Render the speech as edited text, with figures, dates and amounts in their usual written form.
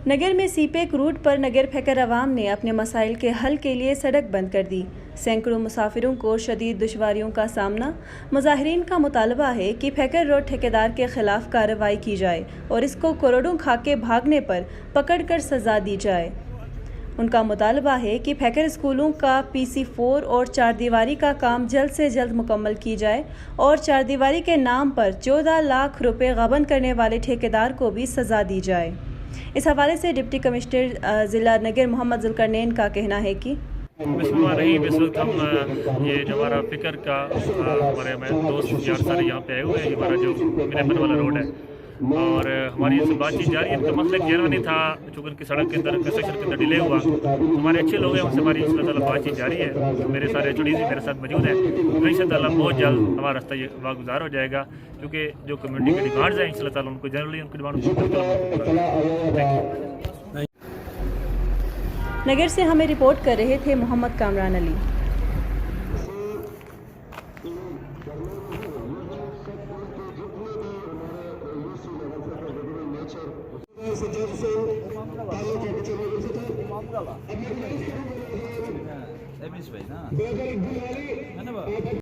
नगर में CPEC root पर नगर फैकर अवाम ने अपने मसाइल के हल के लिए सड़क बंद कर दी। सैकड़ों मुसाफिरों को शदीद दुश्वारियों का सामना। मुजाहिरीन का मुतालबा है कि फैकर रोड ठेकेदार के खिलाफ कार्रवाई की जाए और इसको करोड़ों खाके भागने पर पकड़ कर सजा दी जाए। उनका मुतालबा है कि फैकर स्कूलों का PC4 और चारदीवारी का काम जल्द से जल्द मुकम्मल की जाए और चारदीवारी के नाम पर 14 लाख रुपए गबन करने वाले ठेकेदार को भी सजा दी जाए। इस हवाले से डिप्टी कमिश्नर ज़िला नगर मोहम्मद ज़ुल्करनैन का कहना है कि इस वक्त हम ये जो हमारा फिक्र का हमारे दोस्त यार सारे यहाँ पे आए हुए हैं। हमारा जो मिलमन वाला रोड है और हमारी इनसे बातचीत जारी है। उनका मसला क्लियर नहीं था, चूँकि उनकी सड़क के अंदर कंस्ट्रक्शन के अंदर डिले हुआ। हमारे अच्छे लोग हैं, उनसे हमारी इंशाअल्लाह बातचीत जारी है। तो मेरे सारे HODs भी मेरे साथ मौजूद हैं। तो इंशाअल्लाह बहुत जल्द हमारा रास्ता ये वागुजार हो जाएगा, क्योंकि जो कम्युनिटी की डिमांड्स हैं इंशाअल्लाह उनको जनरली उनकी डिमांड। नगर से हमें रिपोर्ट कर रहे थे मोहम्मद कामरान अली।